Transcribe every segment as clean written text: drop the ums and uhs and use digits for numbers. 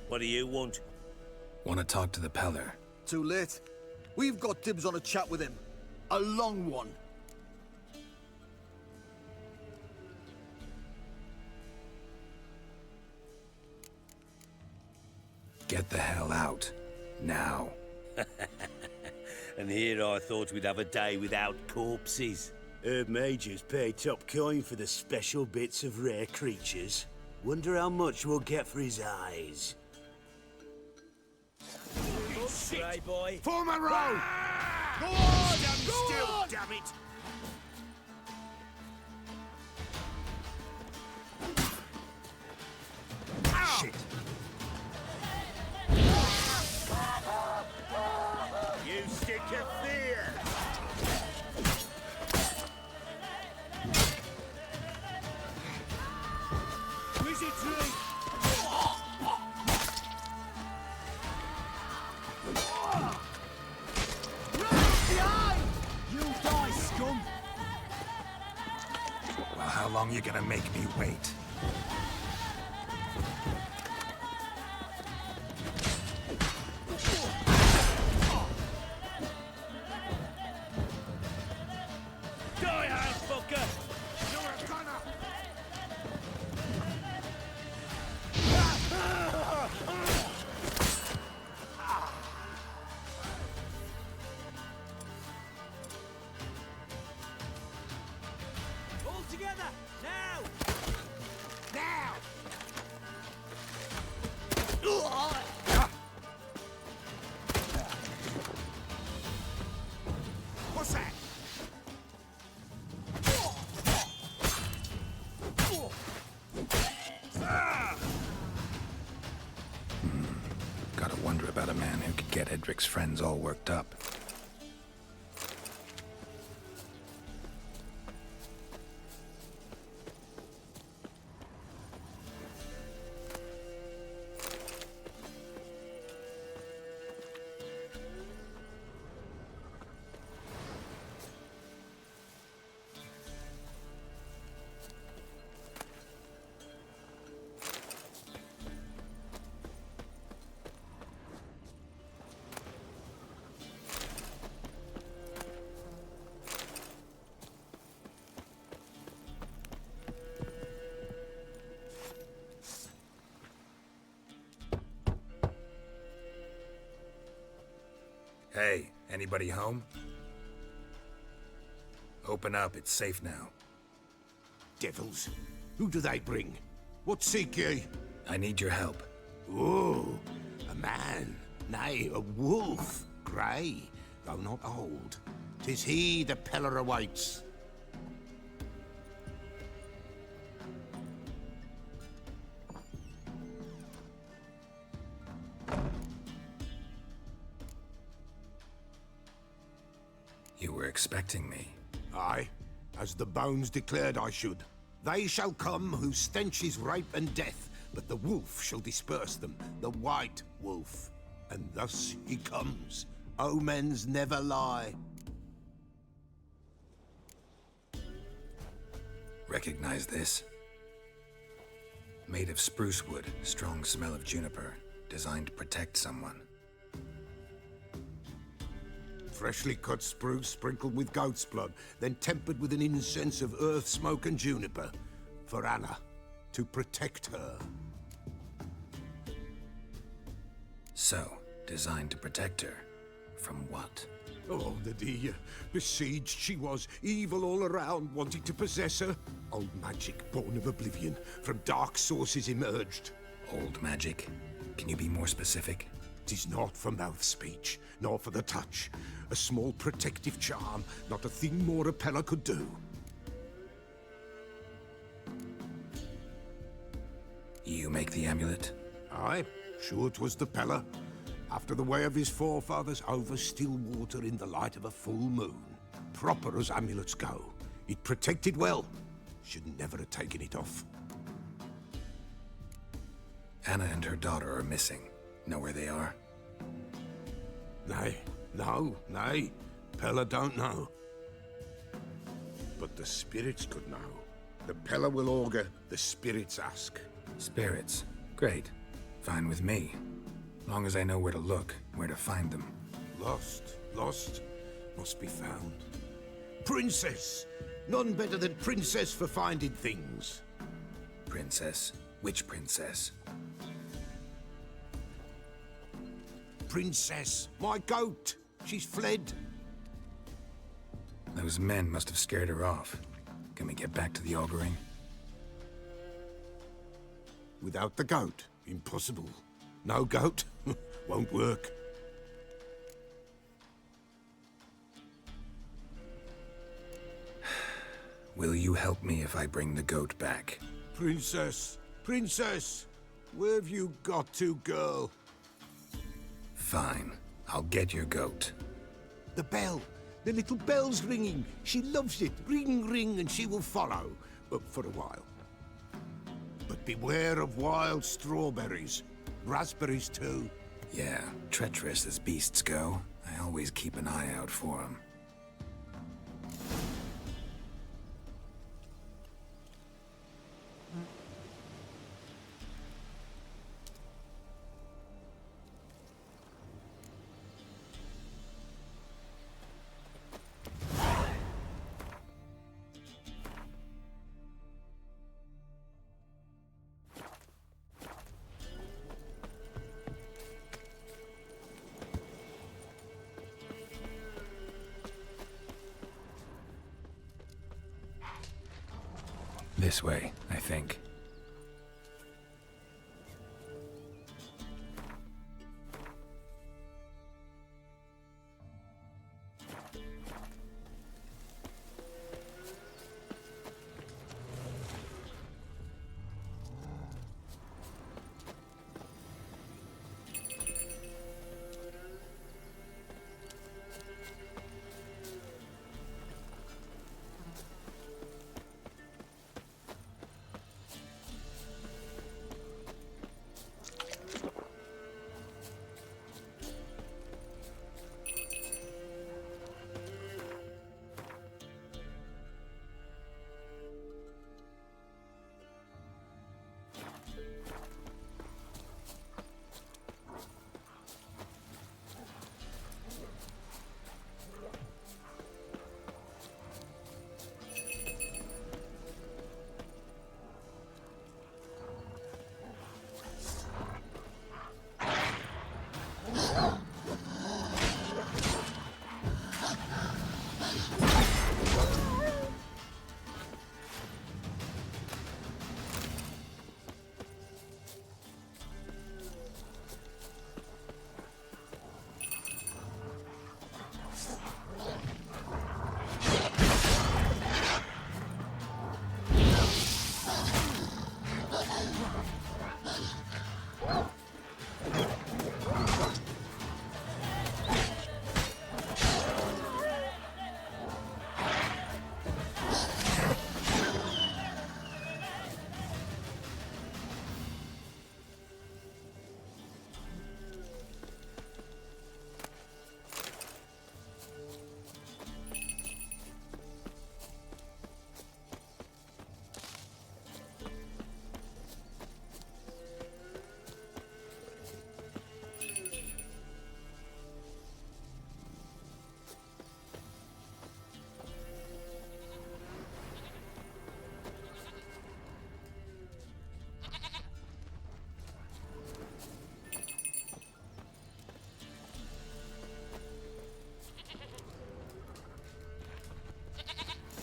What do you want? Want to talk to the Peller. Too late. We've got dibs on a chat with him. A long one. Get the hell out. Now. And here I thought we'd have a day without corpses. Herb Majors pay top coin for the special bits of rare creatures. Wonder how much we'll get for his eyes. Stray boy. Form a row! Go on! Stand still, damn it! Shit. You stick of fear! Wizardry! You die, scum! Well, how long you gonna make me wait? Die, hand fucker! You're a gunner! All together, now! Now! What's that? Gotta wonder about a man who could get Edric's friends all worked up. Hey, anybody home? Open up, it's safe now. Devils. Who do they bring? What seek ye? I need your help. Oh, a man. Nay, a wolf. Grey, though not old. 'Tis he the Peller awaits. You were expecting me. Aye, as the bones declared I should. They shall come whose stench is rape and death, but the wolf shall disperse them, the white wolf. And thus he comes. Omens never lie. Recognize this? Made of spruce wood, strong smell of juniper, designed to protect someone. Freshly cut spruce sprinkled with goat's blood, then tempered with an incense of earth, smoke and juniper. For Anna, to protect her. So, designed to protect her. From what? Oh, the dear. Besieged she was, evil all around, wanting to possess her. Old magic, born of oblivion, from dark sources emerged. Old magic? Can you be more specific? 'Tis not for mouth speech, nor for the touch. A small protective charm, not a thing more a Peller could do. You make the amulet? Aye, sure 'twas the Peller. After the way of his forefathers, over still water in the light of a full moon. Proper as amulets go. It protected well. Should never have taken it off. Anna and her daughter are missing. Know where they are? Nay, nay. Peller don't know. But the spirits could know. The Peller will augur, the spirits ask. Spirits. Great. Fine with me. Long as I know where to look, where to find them. Lost, must be found. Princess! None better than Princess for finding things. Princess? Which princess? Princess, my goat! She's fled. Those men must have scared her off. Can we get back to the auguring? Without the goat, impossible. No goat, won't work. Will you help me if I bring the goat back? Princess, Princess! Where have you got to, girl? Fine. I'll get your goat. The bell! The little bell's ringing. She loves it. Ring, ring, and she will follow. For a while. But beware of wild strawberries. Raspberries, too. Yeah, treacherous as beasts go. I always keep an eye out for them. This way, I think.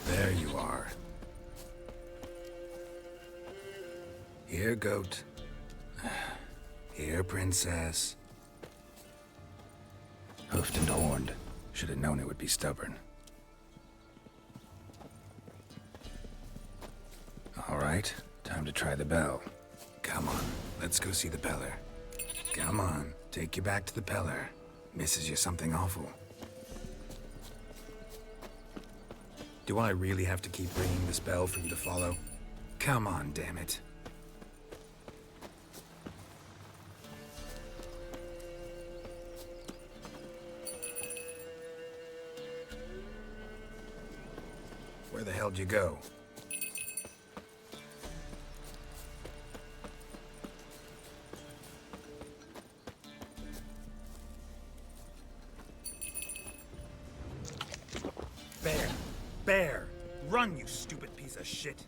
There you are. Here, goat. Here, princess. Hoofed and horned. Should have known it would be stubborn. All right, time to try the bell. Come on, let's go see the Peller. Come on, take you back to the Peller. Misses you something awful. Do I really have to keep ringing this bell for you to follow? Come on, damn it. Where the hell'd you go? bear! Run, you stupid piece of shit!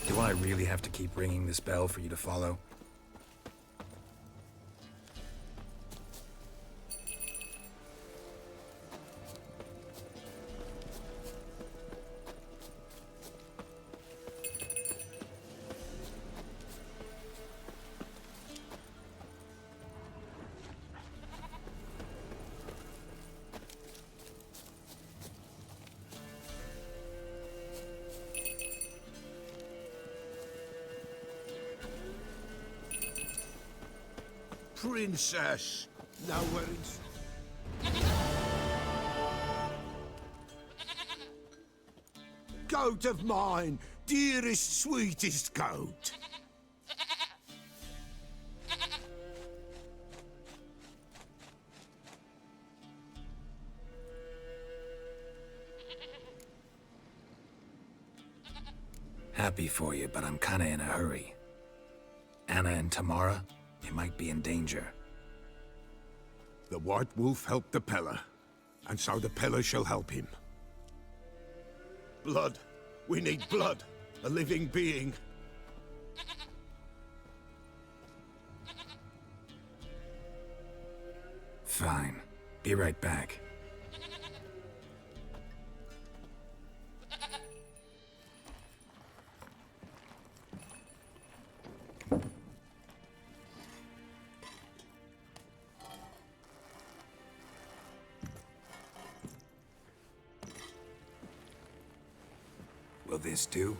Do I really have to keep ringing this bell for you to follow? Princess, nowhere in... Goat of mine, dearest, sweetest goat. Happy for you, but I'm kinda in a hurry. Anna and Tamara, they might be in danger. The White Wolf helped the Peller, and so the Peller shall help him. Blood. We need blood. A living being. Fine. Be right back. Will this do?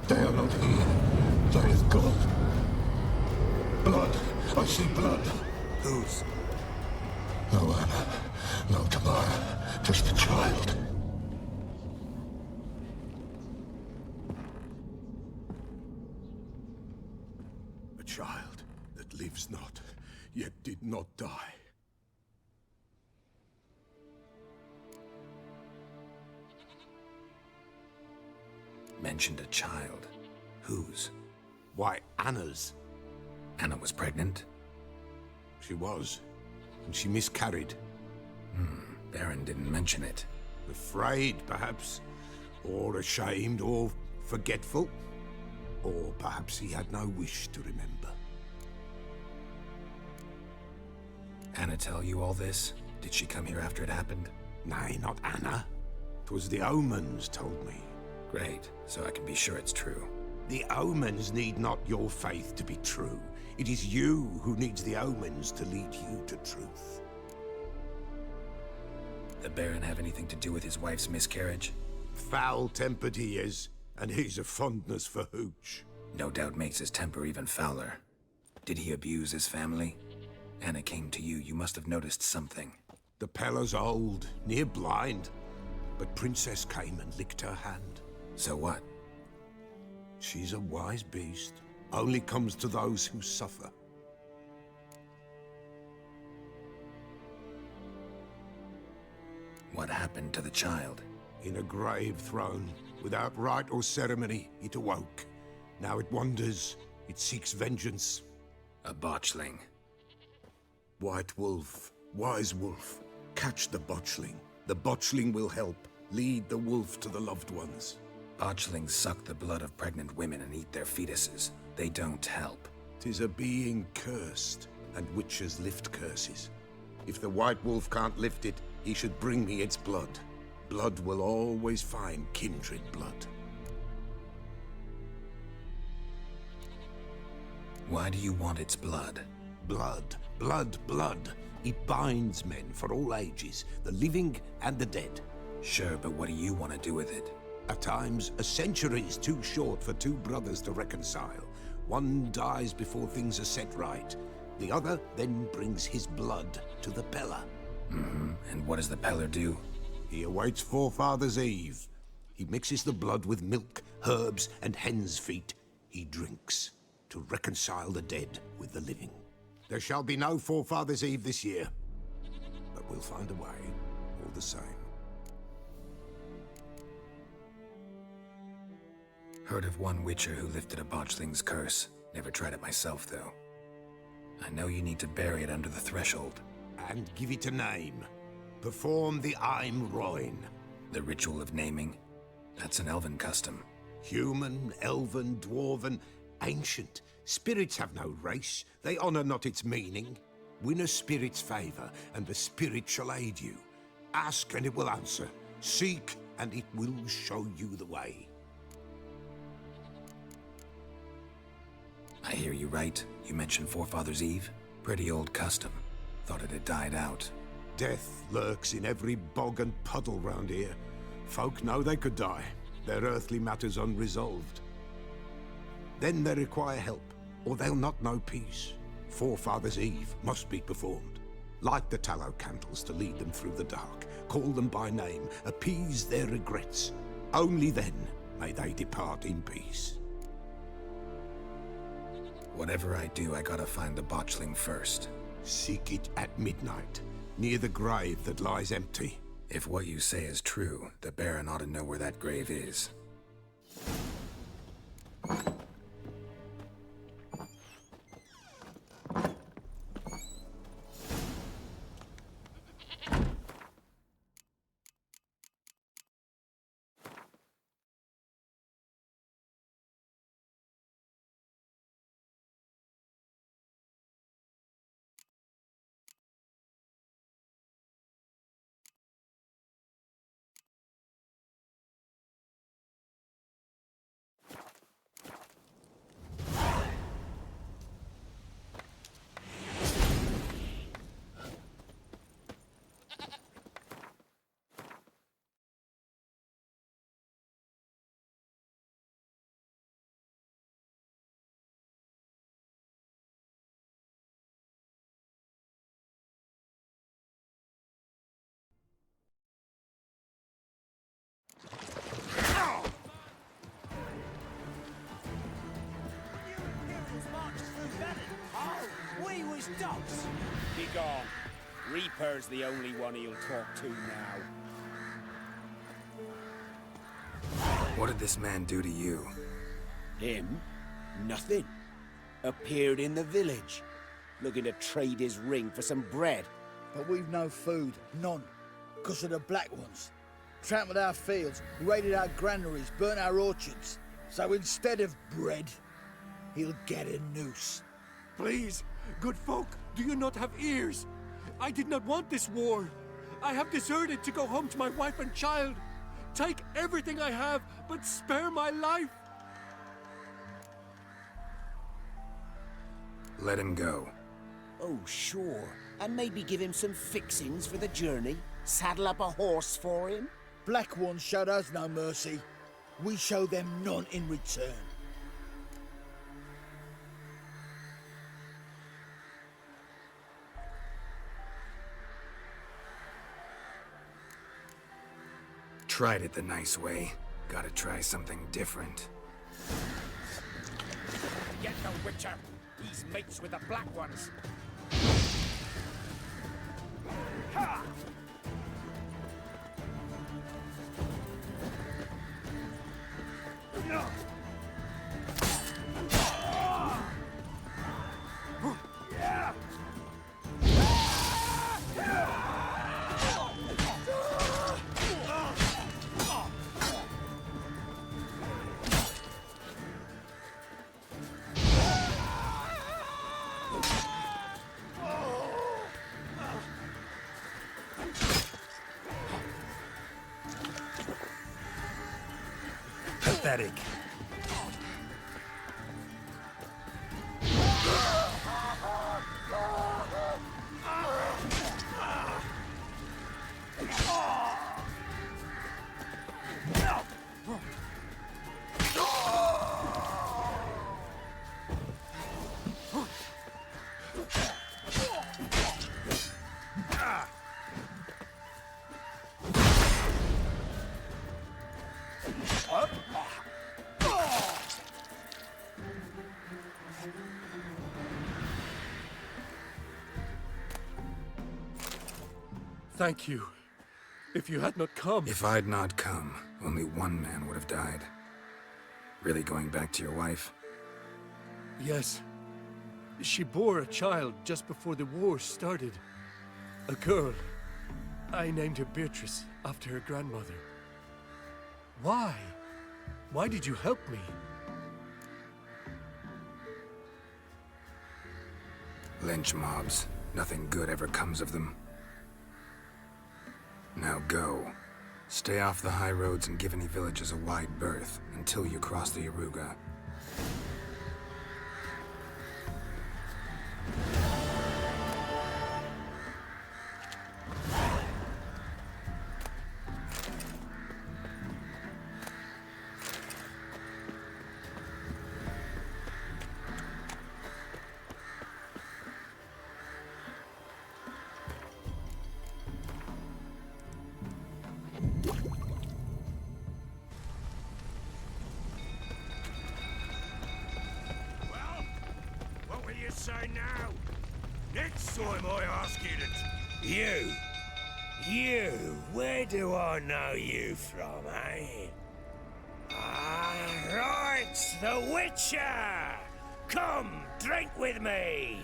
They are not here. They is gone. Blood. I see blood. Whose? No Anna. No Tamara. Just the child. A child that lives not, yet did not die. Mentioned a child. Whose? Why, Anna's. Anna was pregnant? She was, and she miscarried. Baron didn't mention it. Afraid, perhaps, or ashamed, or forgetful. Or perhaps he had no wish to remember. Anna tell you all this? Did she come here after it happened? Nay, not Anna. 'Twas the omens told me. Great, so I can be sure it's true. The omens need not your faith to be true. It is you who needs the omens to lead you to truth. The Baron have anything to do with his wife's miscarriage? Foul-tempered he is, and he's a fondness for hooch. No doubt makes his temper even fouler. Did he abuse his family? Anna came to you, you must have noticed something. The Pella's old, near blind, but Princess came and licked her hand. So what? She's a wise beast. Only comes to those who suffer. What happened to the child? In a grave thrown, without rite or ceremony, it awoke. Now it wanders, it seeks vengeance. A botchling. White wolf, wise wolf, catch the botchling. The botchling will help, lead the wolf to the loved ones. Botchlings suck the blood of pregnant women and eat their fetuses. They don't help. 'Tis a being cursed, and witches lift curses. If the white wolf can't lift it, he should bring me its blood. Blood will always find kindred blood. Why do you want its blood? Blood, blood, blood. It binds men for all ages, the living and the dead. Sure, but what do you want to do with it? At times, a century is too short for two brothers to reconcile. One dies before things are set right. The other then brings his blood to the Peller. And what does the Peller do? He awaits Forefathers' Eve. He mixes the blood with milk, herbs, and hen's feet. He drinks to reconcile the dead with the living. There shall be no Forefathers' Eve this year, but we'll find a way, all the same. Heard of one witcher who lifted a botchling's curse. Never tried it myself, though. I know you need to bury it under the threshold. And give it a name. Perform the Aim Roin. The ritual of naming? That's an elven custom. Human, elven, dwarven, ancient. Spirits have no race. They honor not its meaning. Win a spirit's favor, and the spirit shall aid you. Ask, and it will answer. Seek, and it will show you the way. I hear you right. You mentioned Forefathers' Eve? Pretty old custom. Thought it had died out. Death lurks in every bog and puddle round here. Folk know they could die, their earthly matters unresolved. Then they require help, or they'll not know peace. Forefathers' Eve must be performed. Light the tallow candles to lead them through the dark. Call them by name, appease their regrets. Only then may they depart in peace. Whatever I do, I gotta find the botchling first. Seek it at midnight, near the grave that lies empty. If what you say is true, the Baron ought to know where that grave is. Dogs! Be gone. Reaper's the only one he'll talk to now. What did this man do to you? Him? Nothing. Appeared in the village, looking to trade his ring for some bread. But we've no food, none, because of the Black Ones. Trampled our fields, raided our granaries, burnt our orchards. So instead of bread, he'll get a noose. Please, good folk, do you not have ears? I did not want this war. I have deserted to go home to my wife and child. Take everything I have, but spare my life. Let him go. Oh, sure. And maybe give him some fixings for the journey. Saddle up a horse for him. Black Ones showed us no mercy. We show them none in return. Tried it the nice way. Gotta try something different. Get the Witcher. He's mates with the Black Ones. Ha! Pathetic. Thank you. If you had not come... If I'd not come, only one man would have died. Really going back to your wife? Yes. She bore a child just before the war started. A girl. I named her Beatrice, after her grandmother. Why? Why did you help me? Lynch mobs. Nothing good ever comes of them. Now go. Stay off the high roads and give any villages a wide berth until you cross the Yaruga. Say now. Next time I ask you to... You, where do I know you from, eh? Ah, right, the Witcher! Come, drink with me!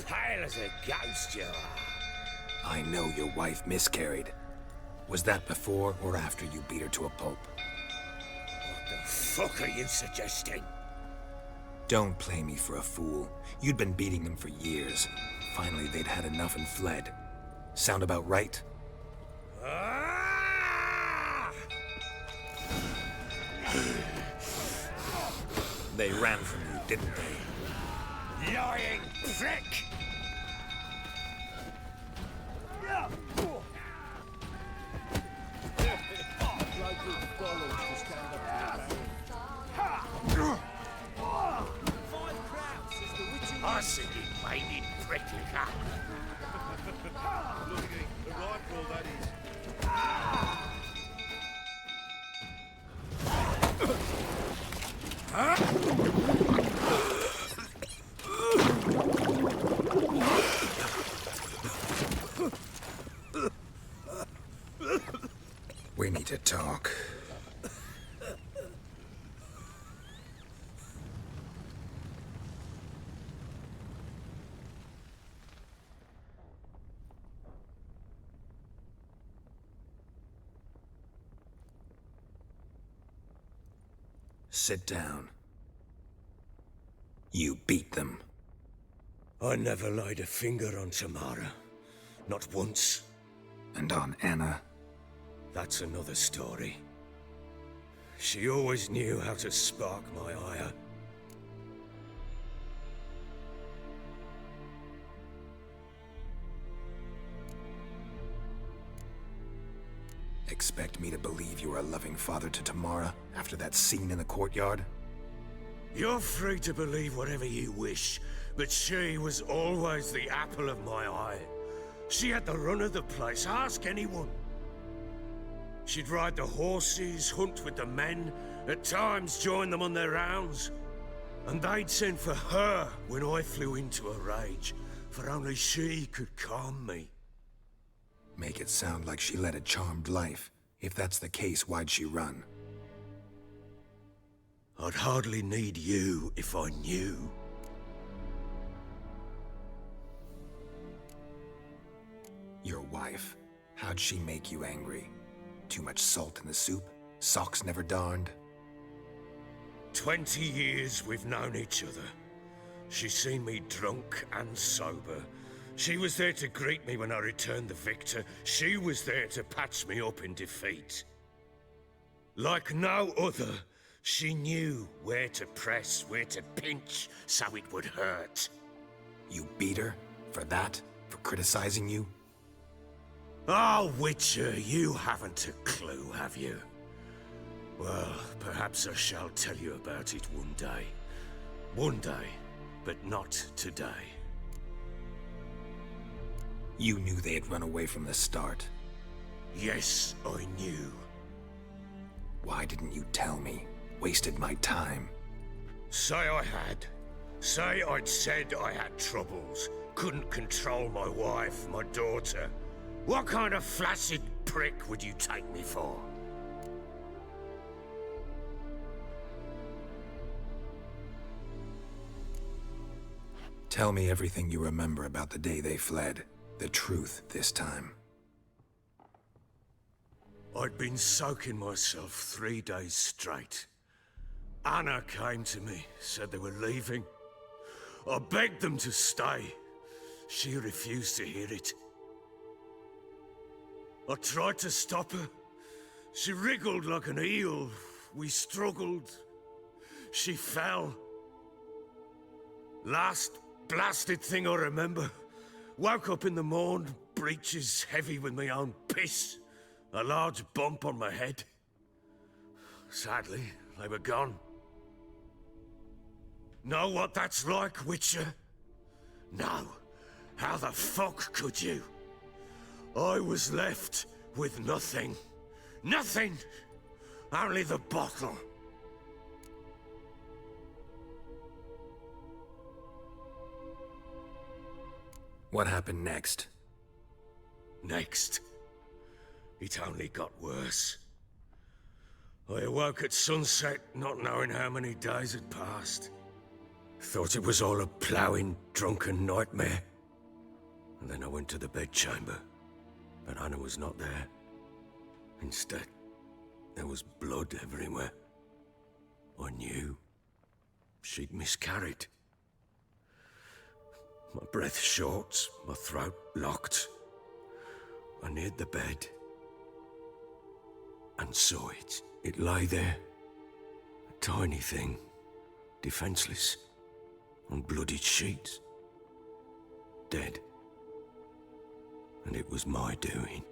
Pale as a ghost you are. I know your wife miscarried. Was that before or after you beat her to a pulp? What the fuck are you suggesting? Don't play me for a fool. You'd been beating them for years. Finally, they'd had enough and fled. Sound about right? Ah! They ran from you, didn't they? Lying prick! I see you made in prickly cut. Looking the rifle, that is. We need to talk. Sit down. You beat them. I never laid a finger on Tamara. Not once. And on Anna? That's another story. She always knew how to spark my ire. Expect me to believe you are a loving father to Tamara after that scene in the courtyard? You're free to believe whatever you wish, but she was always the apple of my eye. She had the run of the place, ask anyone. She'd ride the horses, hunt with the men, at times join them on their rounds. And they'd send for her when I flew into a rage, for only she could calm me. Make it sound like she led a charmed life. If that's the case, why'd she run? I'd hardly need you if I knew. Your wife. How'd she make you angry? Too much salt in the soup? Socks never darned? 20 years we've known each other. She's seen me drunk and sober. She was there to greet me when I returned the victor. She was there to patch me up in defeat. Like no other, she knew where to press, where to pinch, so it would hurt. You beat her? For that? For criticizing you? Oh, Witcher, you haven't a clue, have you? Well, perhaps I shall tell you about it one day. One day, but not today. You knew they had run away from the start. Yes, I knew. Why didn't you tell me? Wasted my time. Say I had. Say I'd said I had troubles. Couldn't control my wife, my daughter. What kind of flaccid prick would you take me for? Tell me everything you remember about the day they fled. The truth this time. I'd been soaking myself 3 days straight. Anna came to me, said they were leaving. I begged them to stay. She refused to hear it. I tried to stop her. She wriggled like an eel. We struggled. She fell. Last blasted thing I remember. Woke up in the morn, breeches heavy with my own piss. A large bump on my head. Sadly, they were gone. Know what that's like, Witcher? No. How the fuck could you? I was left with nothing. Nothing! Only the bottle. What happened next? Next, it only got worse. I awoke at sunset, not knowing how many days had passed. Thought it was all a ploughing, drunken nightmare. And then I went to the bedchamber, but Anna was not there. Instead, there was blood everywhere. I knew she'd miscarried. My breath short, my throat locked. I neared the bed and saw it. It lay there, a tiny thing, defenseless, on bloodied sheets, dead. And it was my doing.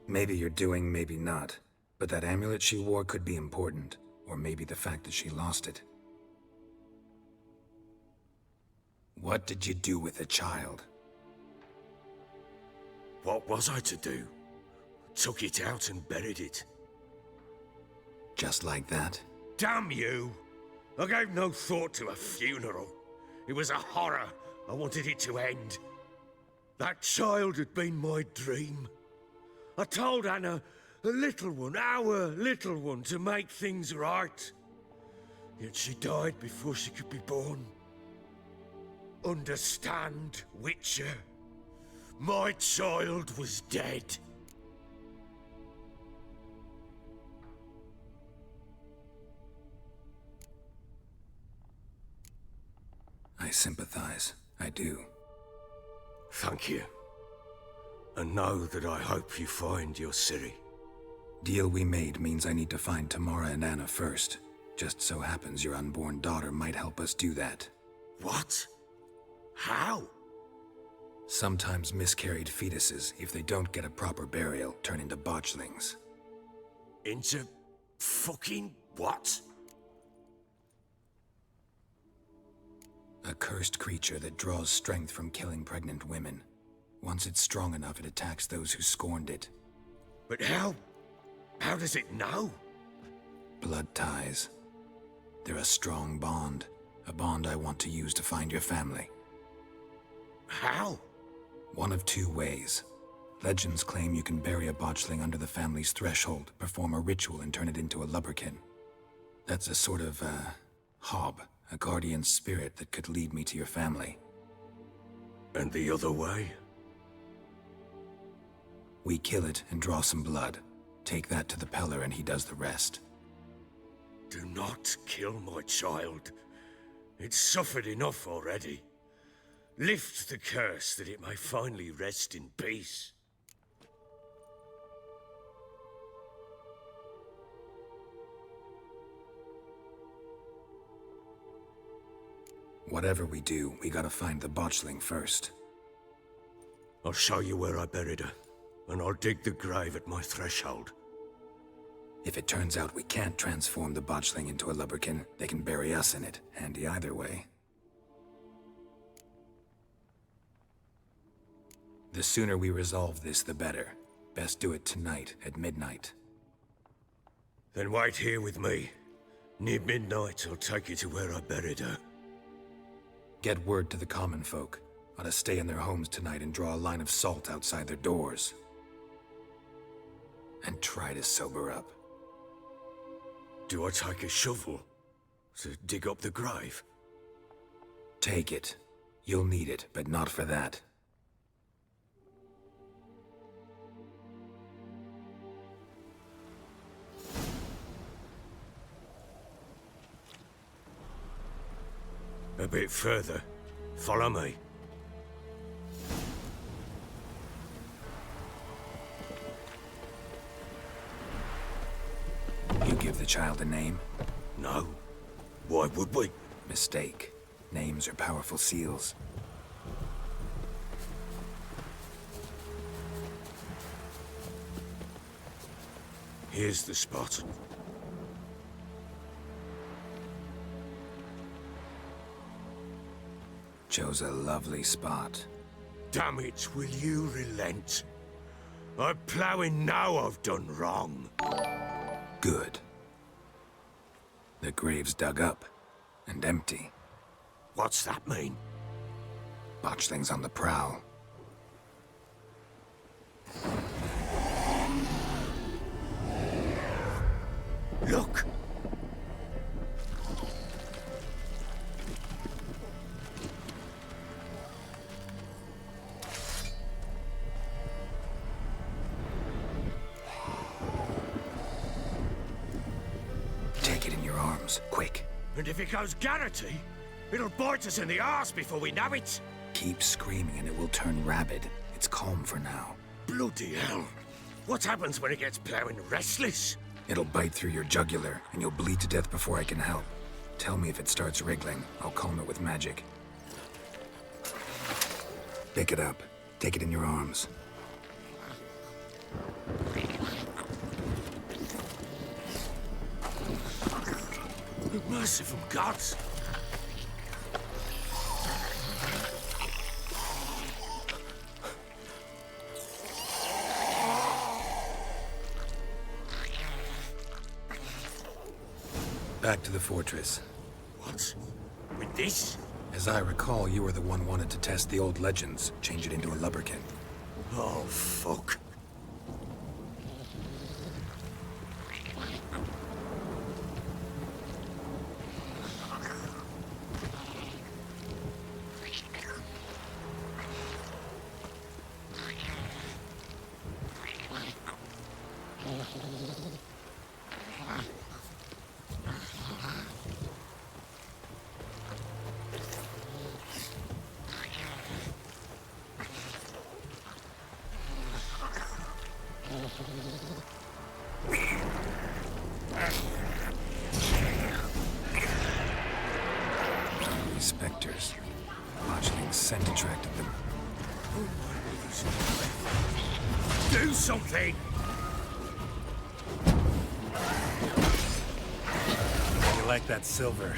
Maybe you're doing, maybe not. But that amulet she wore could be important. Or maybe the fact that she lost it. What did you do with the child? What was I to do? Took it out and buried it. Just like that? Damn you! I gave no thought to a funeral. It was a horror. I wanted it to end. That child had been my dream. I told Anna, a little one, our little one, to make things right. Yet she died before she could be born. Understand, Witcher? My child was dead. sympathize. I do. Thank you. And know that I hope you find your Ciri. Deal we made means I need to find Tamara and Anna first. Just so happens your unborn daughter might help us do that. What? How? Sometimes miscarried fetuses, if they don't get a proper burial, turn into botchlings. Into fucking what? A cursed creature that draws strength from killing pregnant women. Once it's strong enough, it attacks those who scorned it. But how? How does it know? Blood ties. They're a strong bond. A bond I want to use to find your family. How? One of two ways. Legends claim you can bury a botchling under the family's threshold, perform a ritual, and turn it into a lubberkin. That's a sort of, hob, a guardian spirit that could lead me to your family. And the other way? We kill it and draw some blood. Take that to the Peller and he does the rest. Do not kill my child. It's suffered enough already. Lift the curse that it may finally rest in peace. Whatever we do, we gotta find the botchling first. I'll show you where I buried her, and I'll dig the grave at my threshold. If it turns out we can't transform the botchling into a lubberkin, they can bury us in it. Handy either way. The sooner we resolve this, the better. Best do it tonight, at midnight. Then wait here with me. Near midnight, I'll take you to where I buried her. Get word to the common folk. Ought to stay in their homes tonight and draw a line of salt outside their doors. And try to sober up. Do I take a shovel to dig up the grave? Take it. You'll need it, but not for that. A bit further. Follow me. You give the child a name? No. Why would we? Mistake. Names are powerful seals. Here's the spot. Chose a lovely spot. Damn it, will you relent? I'm ploughing now I've done wrong. Good. The grave's dug up and empty. What's that mean? Botchling's on the prowl. Look! Take it in your arms, quick. And if it goes garrety, it'll bite us in the arse before we know it. Keep screaming and it will turn rabid. It's calm for now. Bloody hell. What happens when it gets ploughing restless? It'll bite through your jugular, and you'll bleed to death before I can help. Tell me if it starts wriggling. I'll calm it with magic. Pick it up. Take it in your arms. Merciful gods! Back to the fortress. What? With this? As I recall, you were the one wanted to test the old legends, change it into a lubberkin. Oh, fuck. These specters. Botchling's scent attracted them. Do something! You like that silver?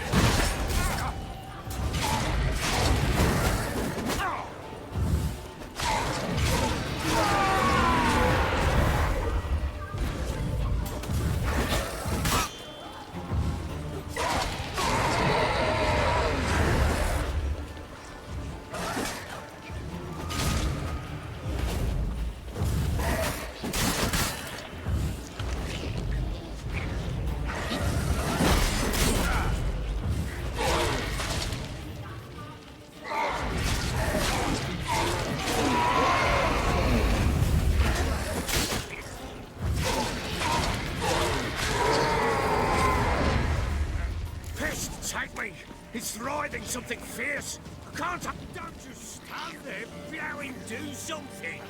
He's writhing something fierce. Can't I? Don't just stand there. Blow him, do something.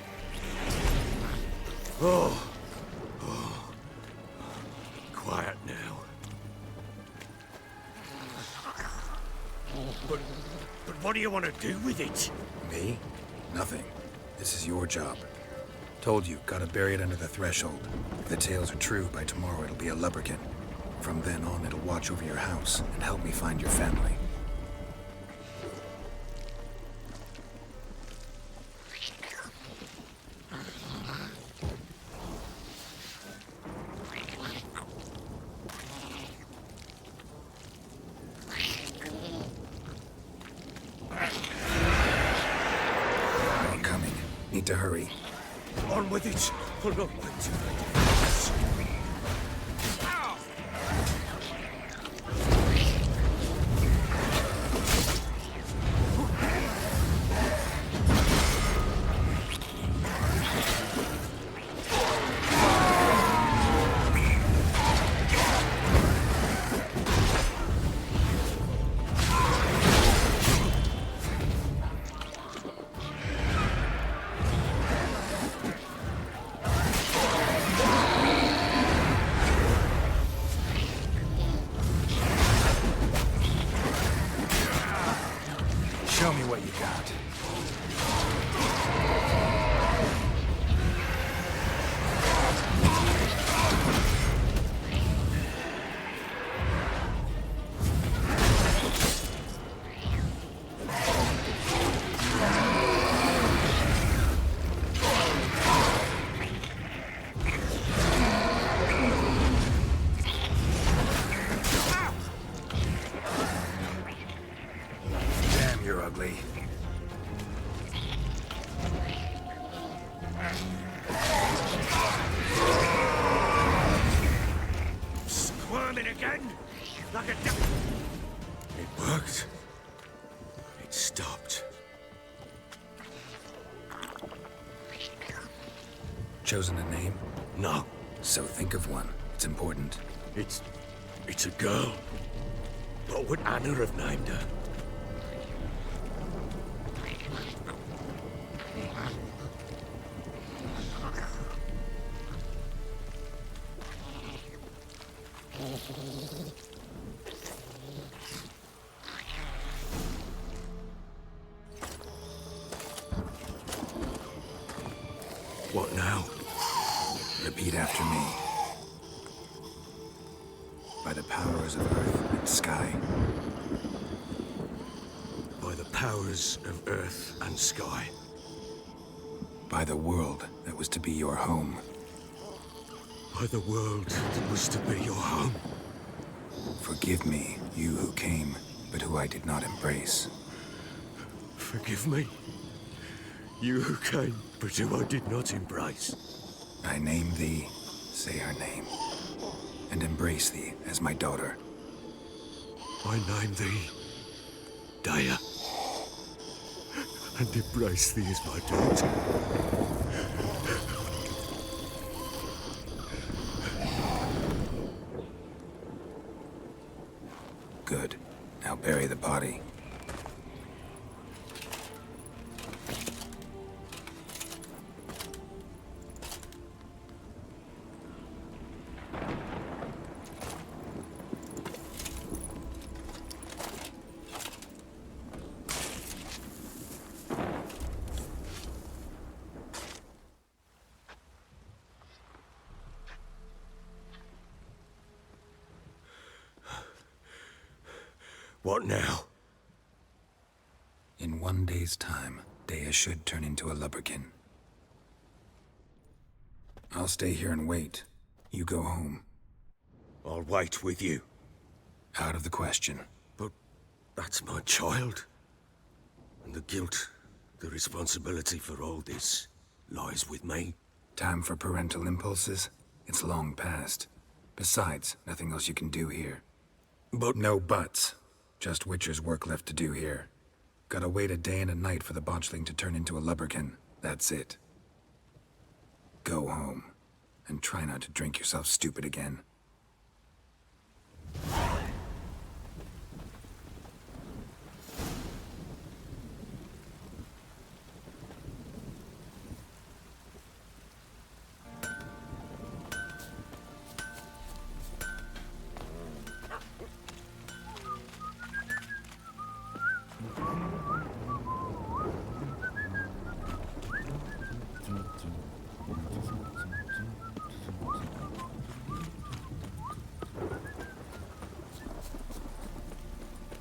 Oh. Quiet now. But what do you want to do with it? Me? Nothing. This is your job. Told you, gotta bury it under the threshold. If the tales are true, by tomorrow it'll be a lubberkin. From then on, it'll watch over your house and help me find your family. I'm coming. Need to hurry. On with it. Pull up. Show me what you got. Damn, you're ugly. Squirming again? Like a duck. It worked. It stopped. Chosen a name? No. So think of one. It's important. It's a girl. What would Anna have named her? What now? Repeat after me. By the powers of earth and sky. By the powers of earth and sky. By the world that was to be your home. By the world that was to be your home. Forgive me, you who came, but who I did not embrace. Forgive me. You who came, but who I did not embrace. I name thee, say her name, and embrace thee as my daughter. I name thee, Daya, and embrace thee as my daughter. Good. Now bury the body. What now? In 1 day's time, Dea should turn into a lubberkin. I'll stay here and wait. You go home. I'll wait with you. Out of the question. But that's my child. And the guilt, the responsibility for all this lies with me. Time for parental impulses? It's long past. Besides, nothing else you can do here. But No buts. Just Witcher's work left to do here. Gotta wait a day and a night for the botchling to turn into a lubberkin. That's it. Go home. And try not to drink yourself stupid again.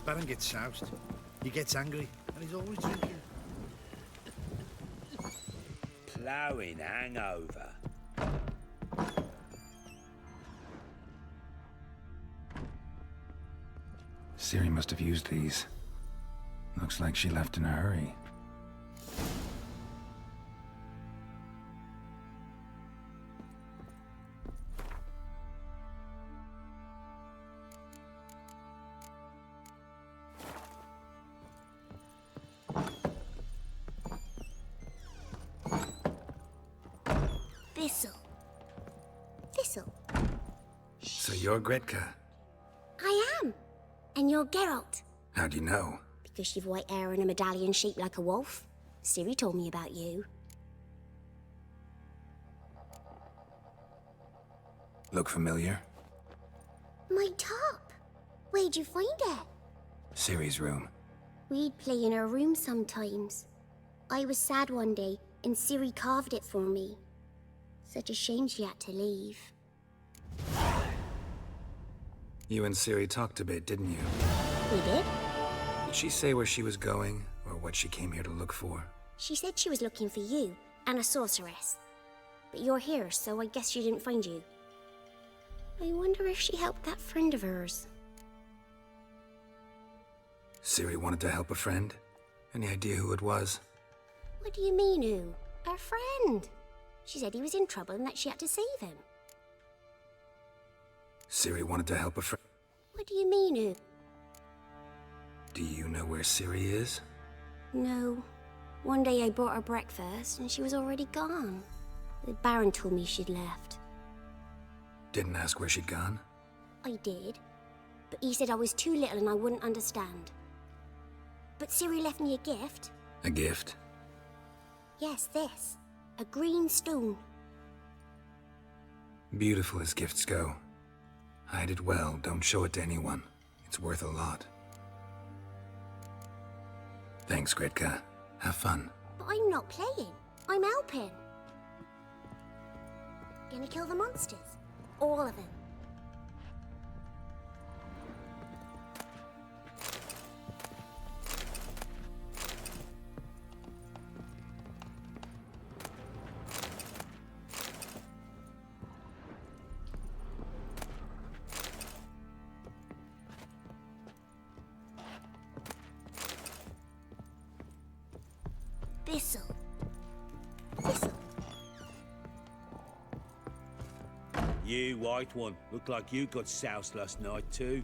Baron gets soused. He gets angry, and he's always drinking. Ploughing hangover. Ciri must have used these. Looks like she left in a hurry. Thistle. So you're Gretka. I am. And you're Geralt. How do you know? Because you've white hair and a medallion shaped like a wolf. Ciri told me about you. Look familiar? My top. Where'd you find it? Ciri's room. We'd play in her room sometimes. I was sad one day, and Ciri carved it for me. Such a shame she had to leave. You and Ciri talked a bit, didn't you? We did? Did she say where she was going, or what she came here to look for? She said she was looking for you, and a sorceress. But you're here, so I guess she didn't find you. I wonder if she helped that friend of hers. Ciri wanted to help a friend? Any idea who it was? What do you mean, who? Our friend. She said he was in trouble and that she had to save him. Ciri wanted to help a friend. What do you mean, who? Do you know where Ciri is? No. One day I bought her breakfast and she was already gone. The Baron told me she'd left. Didn't ask where she'd gone? I did. But he said I was too little and I wouldn't understand. But Ciri left me a gift. A gift? Yes, this. A green stone. Beautiful as gifts go. Hide it well, don't show it to anyone. It's worth a lot. Thanks, Gretka. Have fun. But I'm not playing. I'm helping. Gonna kill the monsters. All of them. Thistle. Thistle. You, white one, look like you got soused last night too.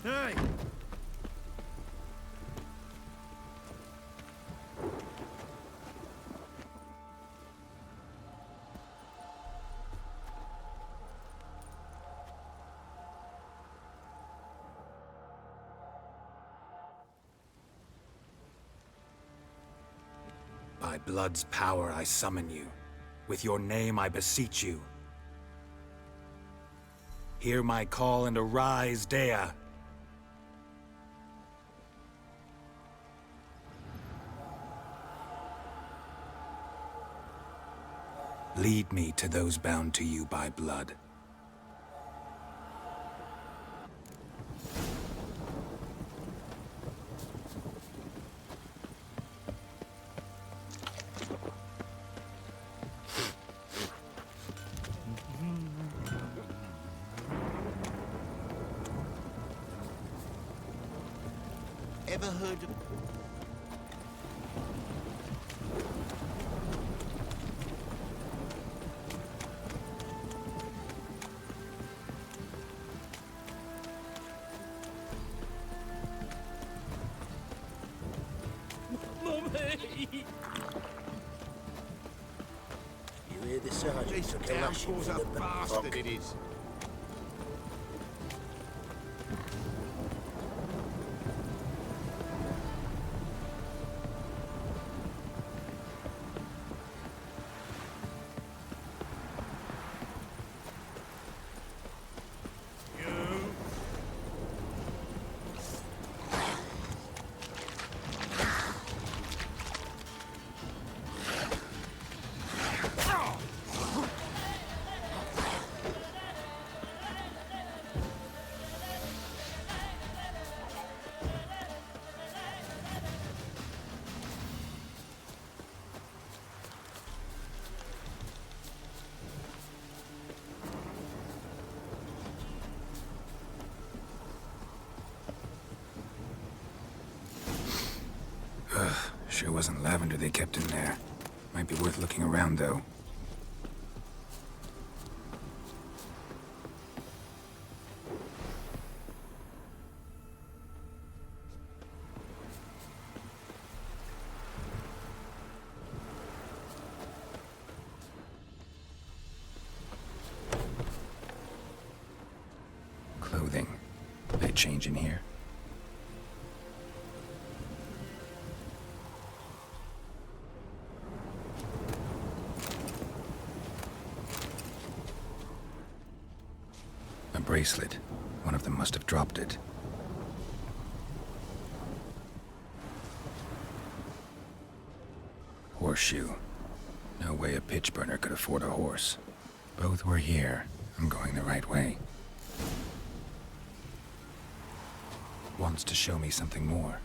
Hey! By blood's power I summon you. With your name I beseech you. Hear my call and arise, Dea. Lead me to those bound to you by blood. Ever heard of... You hear the sergeant? This Took a lashing downpour's from a the bastard, back. it is. Sure wasn't lavender they kept in there. Might be worth looking around, though. Clothing. They change in here? A bracelet. One of them must have dropped it. Horseshoe. No way a pitch burner could afford a horse. Both were here. I'm going the right way. Wants to show me something more.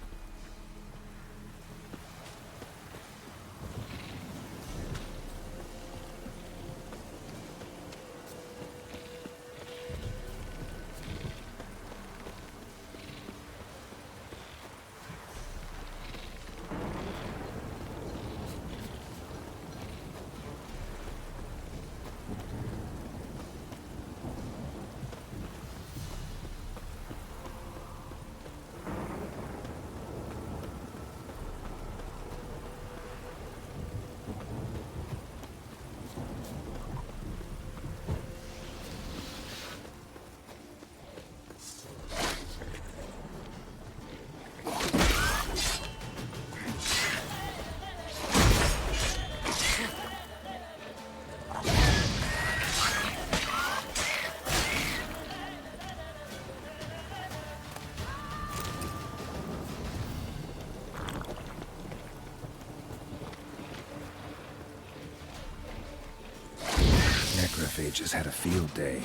Necrophages had a field day.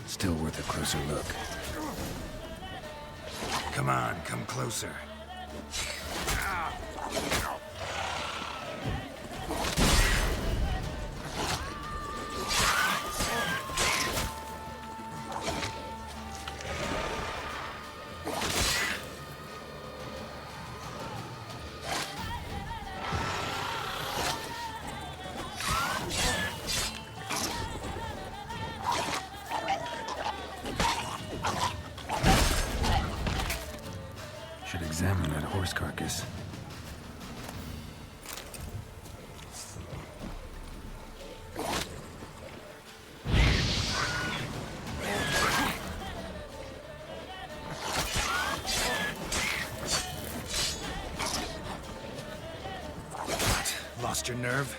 Still worth a closer look. Come on, come closer. Should examine that horse carcass. What? Lost your nerve?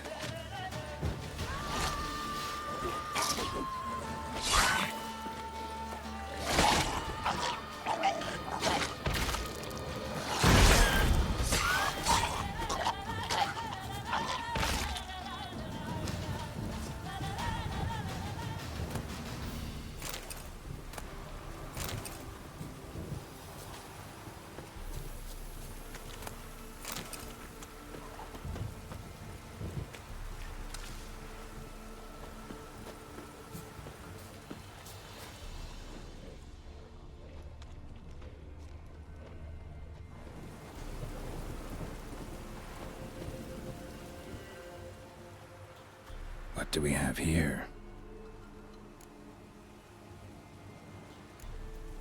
What do we have here?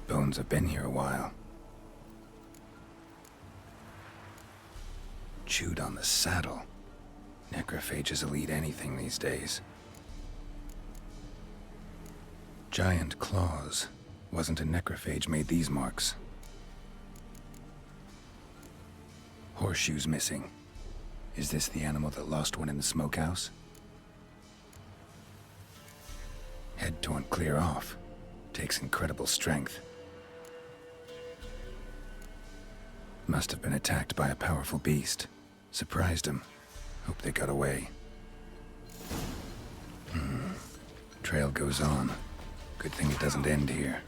Bones have been here a while. Chewed on the saddle. Necrophages will eat anything these days. Giant claws. Wasn't a necrophage made these marks. Horseshoes missing. Is this the animal that lost one in the smokehouse? Head torn clear off. Takes incredible strength. Must have been attacked by a powerful beast. Surprised him. Hope they got away. Trail goes on. Good thing it doesn't end here.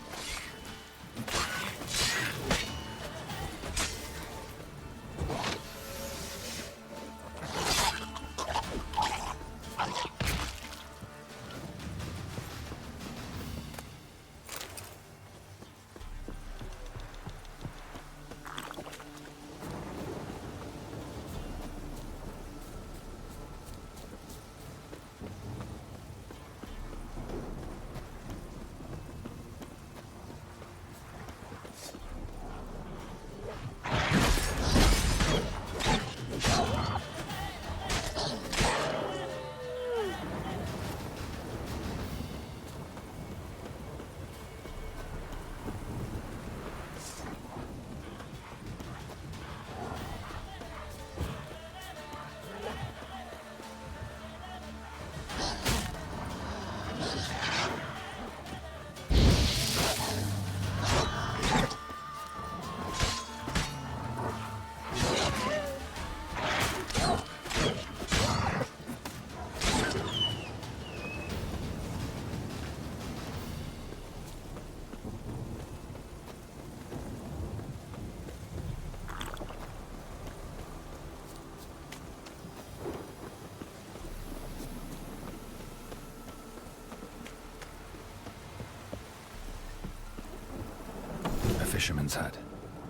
Fisherman's hut.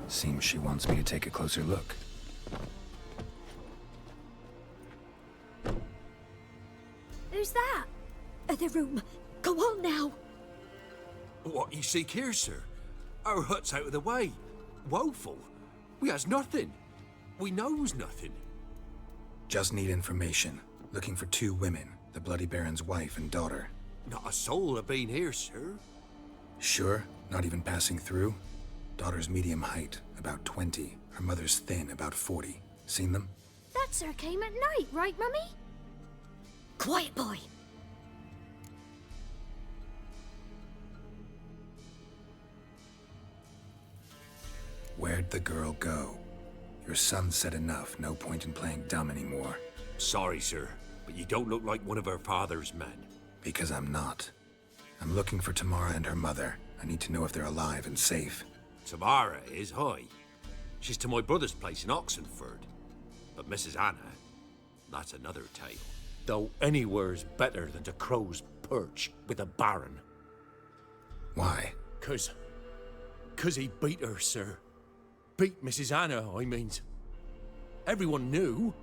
Seems she wants me to take a closer look. Who's that? The room. Go on now. What you seek here, sir? Our hut's out of the way. Woeful. We has nothing. We knows nothing. Just need information. Looking for 2 women. The Bloody Baron's wife and daughter. Not a soul have been here, sir. Sure? Not even passing through? Daughter's medium height, about 20. Her mother's thin, about 40. Seen them? That sir came at night, right, Mummy? Quiet, boy. Where'd the girl go? Your son said enough, no point in playing dumb anymore. Sorry, sir, but you don't look like one of our father's men. Because I'm not. I'm looking for Tamara and her mother. I need to know if they're alive and safe. Tamara is high. She's to my brother's place in Oxenford. But Mrs. Anna, that's another tale. Though anywhere's better than to crow's perch with a baron. Why? 'Cause he beat her, sir. Beat Mrs. Anna, I means. Everyone knew,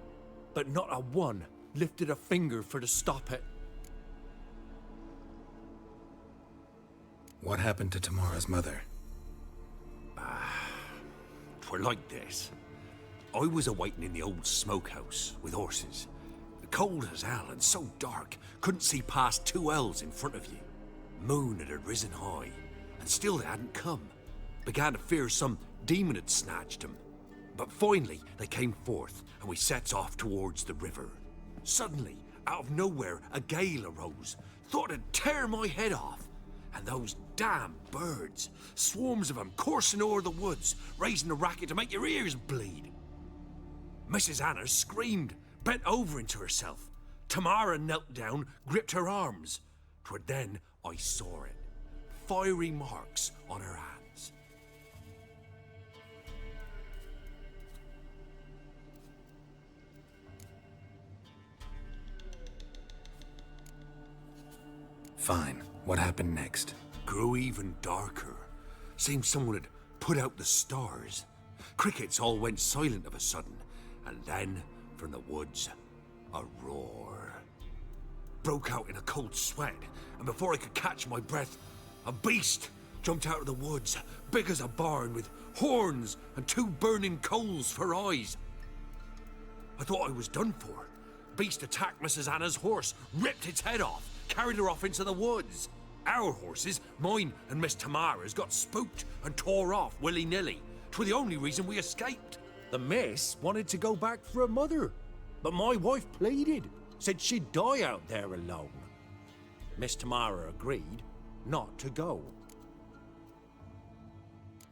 but not a one lifted a finger for to stop it. What happened to Tamara's mother? 'Twere like this. I was awaiting in the old smokehouse with horses. Cold as hell and so dark, couldn't see past 2 ells in front of you. Moon had risen high, and still they hadn't come. Began to fear some demon had snatched them. But finally they came forth, and we sets off towards the river. Suddenly, out of nowhere, a gale arose. Thought it'd tear my head off. And those damn birds, swarms of them coursing o'er the woods, raising a racket to make your ears bleed. Mrs. Anna screamed, bent over into herself. Tamara knelt down, gripped her arms. 'Twere then I saw it. Fiery marks on her hands. Fine. What happened next? Grew even darker. Seemed someone had put out the stars. Crickets all went silent of a sudden, and then, from the woods, a roar. broke out in a cold sweat, and before I could catch my breath, a beast jumped out of the woods, big as a barn, with horns and 2 burning coals for eyes. I thought I was done for. Beast attacked Mrs. Anna's horse, ripped its head off, carried her off into the woods. Our horses, mine and Miss Tamara's, got spooked and tore off willy-nilly. 'Twere the only reason we escaped. The miss wanted to go back for her mother, but my wife pleaded, said she'd die out there alone. Miss Tamara agreed not to go.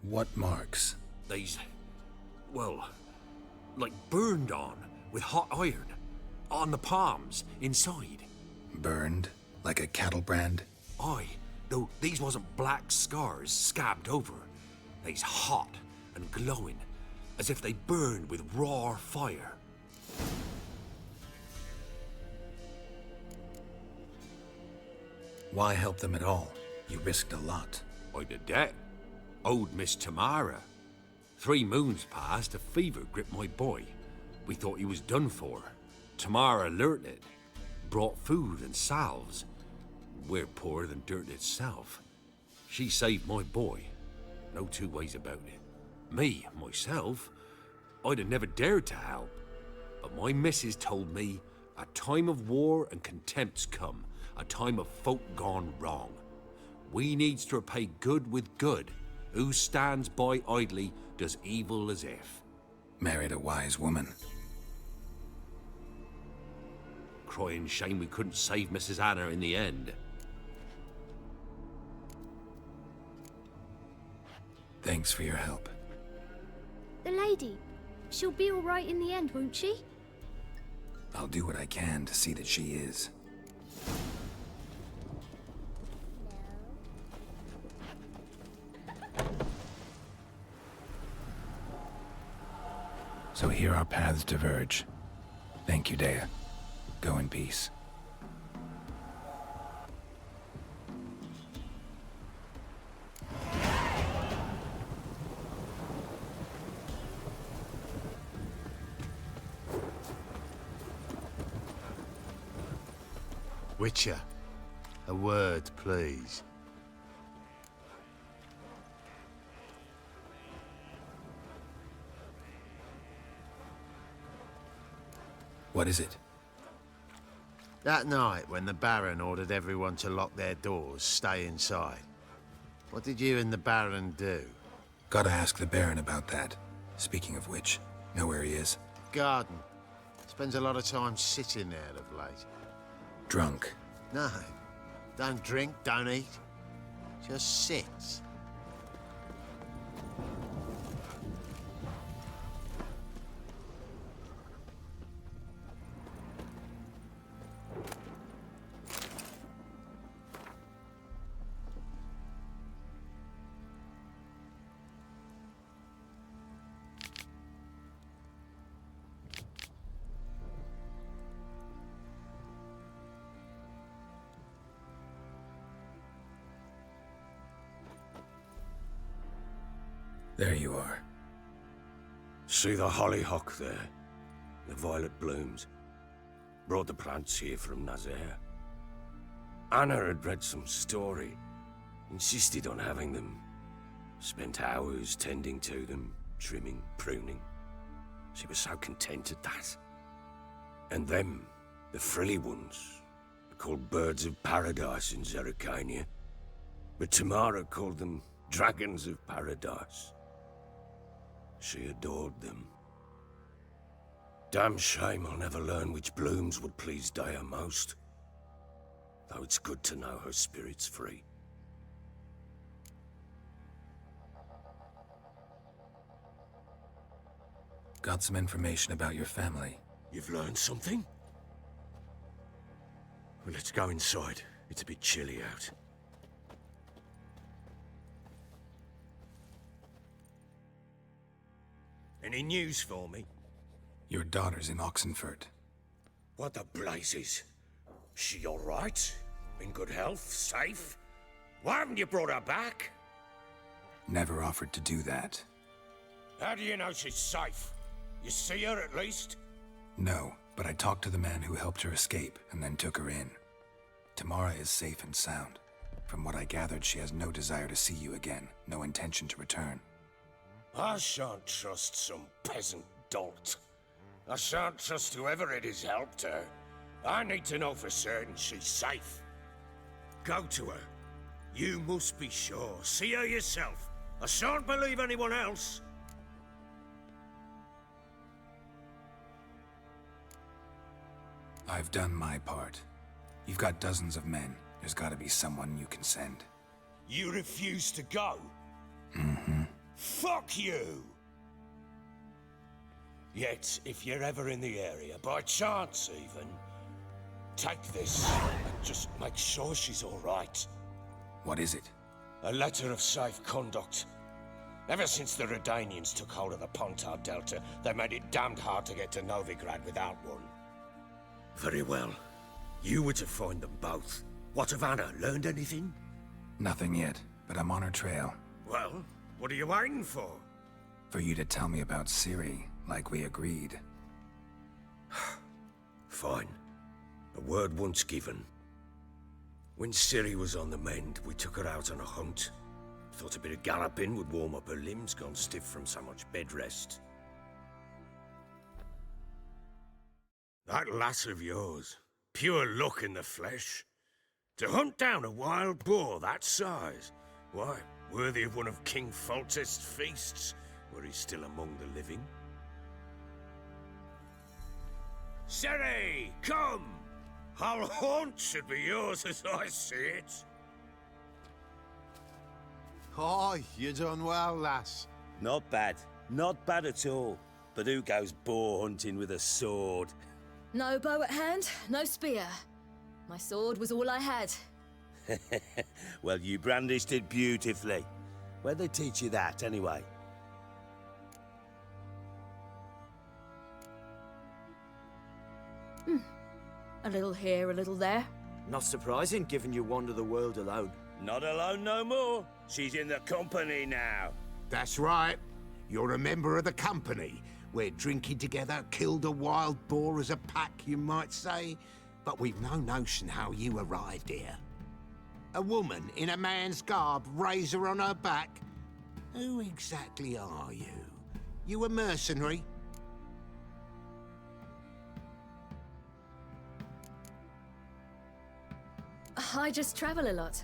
What marks? These, well, like burned on with hot iron. On the palms, inside. Burned? Like a cattle brand? Aye, though these wasn't black scars scabbed over. They's hot and glowing, as if they burned with raw fire. Why help them at all? You risked a lot. I'd a debt. Owed Miss Tamara. 3 moons passed, a fever gripped my boy. We thought he was done for. Tamara learnt it. Brought food and salves. We're poorer than dirt itself. She saved my boy. No 2 ways about it. Me, myself, I'd have never dared to help. But my missus told me a time of war and contempt's come. A time of folk gone wrong. We needs to repay good with good. Who stands by idly does evil as if. Married a wise woman. Crying shame we couldn't save Mrs. Anna in the end. Thanks for your help. The lady, she'll be all right in the end, won't she? I'll do what I can to see that she is. So here our paths diverge. Thank you, Dea. Go in peace. Witcher, a word, please. What is it? That night when the Baron ordered everyone to lock their doors, stay inside. What did you and the Baron do? Gotta ask the Baron about that. Speaking of which, know where he is? Garden. Spends a lot of time sitting there of late. Drunk. No. Don't drink, don't eat. Just sits. There you are. See the hollyhock there? The violet blooms. Brought the plants here from Nazaire. Anna had read some story. Insisted on having them. Spent hours tending to them, trimming, pruning. She was so content at that. And them, the frilly ones, are called birds of paradise in Zerrikania. But Tamara called them dragons of paradise. She adored them. Damn shame I'll never learn which blooms would please Dea most. Though it's good to know her spirit's free. Got some information about your family. You've learned something? Well, let's go inside. It's a bit chilly out. Any news for me? Your daughter's in Oxenfurt. What the blazes? She all right? In good health? Safe? Why haven't you brought her back? Never offered to do that. How do you know she's safe? You see her at least? No, but I talked to the man who helped her escape and then took her in. Tamara is safe and sound. From what I gathered, she has no desire to see you again, no intention to return. I shan't trust some peasant dolt. I shan't trust whoever it is helped her. I need to know for certain she's safe. Go to her. You must be sure. See her yourself. I shan't believe anyone else. I've done my part. You've got dozens of men. There's gotta be someone you can send. You refuse to go? Mm-hmm. Fuck you! Yet, if you're ever in the area, by chance even, take this and just make sure she's all right. What is it? A letter of safe conduct. Ever since the Redanians took hold of the Pontar Delta, they made it damned hard to get to Novigrad without one. Very well. You were to find them both. What of Anna? Learned anything? Nothing yet, but I'm on her trail. Well, what are you waiting for? For you to tell me about Ciri, like we agreed. Fine. A word once given. When Ciri was on the mend, we took her out on a hunt. Thought a bit of galloping would warm up her limbs, gone stiff from so much bed rest. That lass of yours, pure luck in the flesh. To hunt down a wild boar that size, why, worthy of one of King Foltest's feasts, were he still among the living. Ciri, come! Our haunt should be yours as I see it. Oh, you done well, lass. Not bad. Not bad at all. But who goes boar hunting with a sword? No bow at hand, no spear. My sword was all I had. Well, you brandished it beautifully. Where'd they teach you that, anyway? A little here, a little there. Not surprising, given you wander the world alone. Not alone no more. She's in the company now. That's right. You're a member of the company. We're drinking together, killed a wild boar as a pack, you might say. But we've no notion how you arrived here. A woman in a man's garb, razor on her back. Who exactly are you? You a mercenary? I just travel a lot.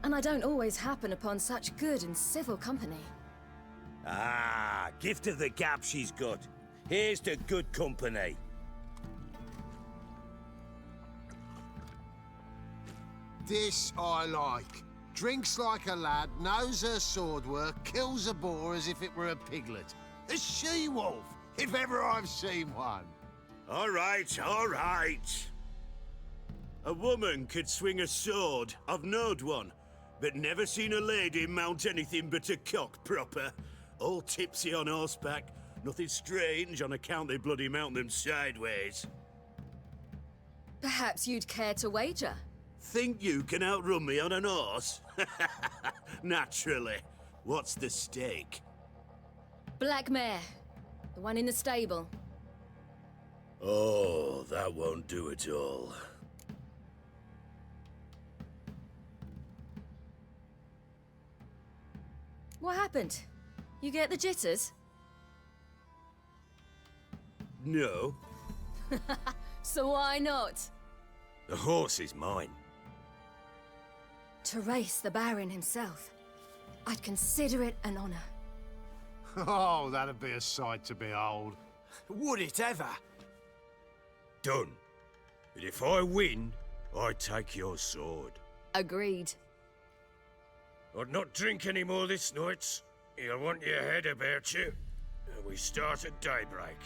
And I don't always happen upon such good and civil company. Ah, gift of the gab she's got. Here's to good company. This I like. Drinks like a lad, knows her sword work, kills a boar as if it were a piglet. A she-wolf, if ever I've seen one. All right, all right. A woman could swing a sword. I've knowed one, but never seen a lady mount anything but a cock proper. All tipsy on horseback. Nothing strange on account they bloody mount them sideways. Perhaps you'd care to wager? Think you can outrun me on an horse? Naturally. What's the stake? Black mare. The one in the stable. Oh, that won't do it all. What happened? You get the jitters? No. So why not? The horse is mine. To race the Baron himself. I'd consider it an honor. Oh, that'd be a sight to behold. Would it ever? Done. But if I win, I take your sword. Agreed. I'd not drink any more this night. You'll want your head about you. We start at daybreak.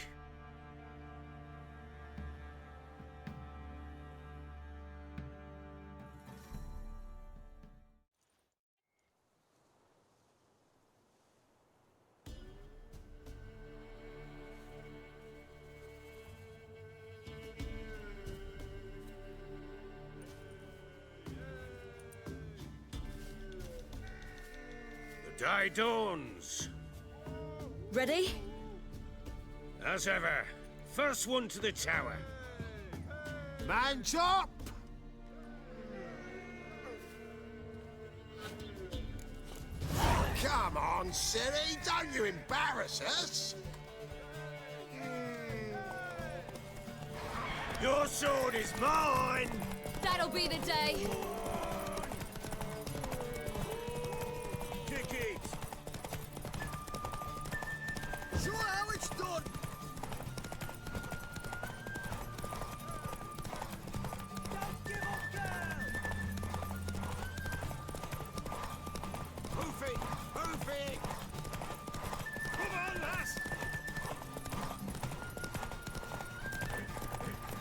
Day dawns. Ready? As ever. First one to the tower. Man chop! Come on, Ciri, don't you embarrass us! Your sword is mine! That'll be the day. Kick it! Show how it's done! Don't give up, girl! Hoof it! Hoof it! Come on, lass!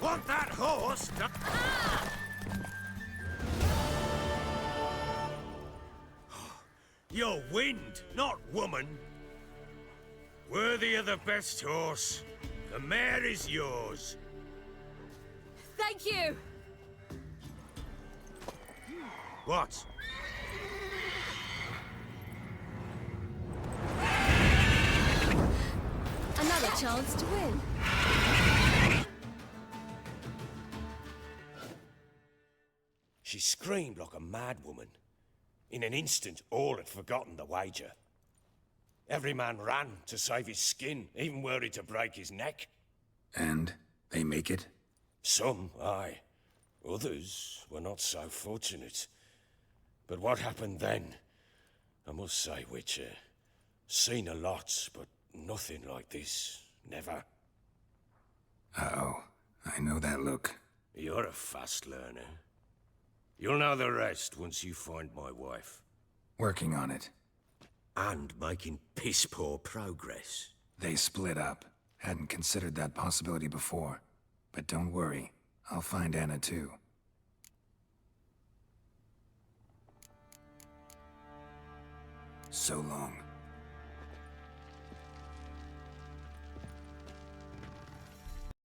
Want that horse? You're wind, not woman. Worthy of the best horse. The mare is yours. Thank you. What? Another chance to win. She screamed like a mad woman. In an instant, all had forgotten the wager. Every man ran to save his skin, even were he to break his neck. And they make it? Some, aye. Others were not so fortunate. But what happened then? I must say, Witcher, seen a lot, but nothing like this. Never. Uh-oh. I know that look. You're a fast learner. You'll know the rest once you find my wife. Working on it. And making piss-poor progress. They split up. Hadn't considered that possibility before. But don't worry. I'll find Anna too. So long.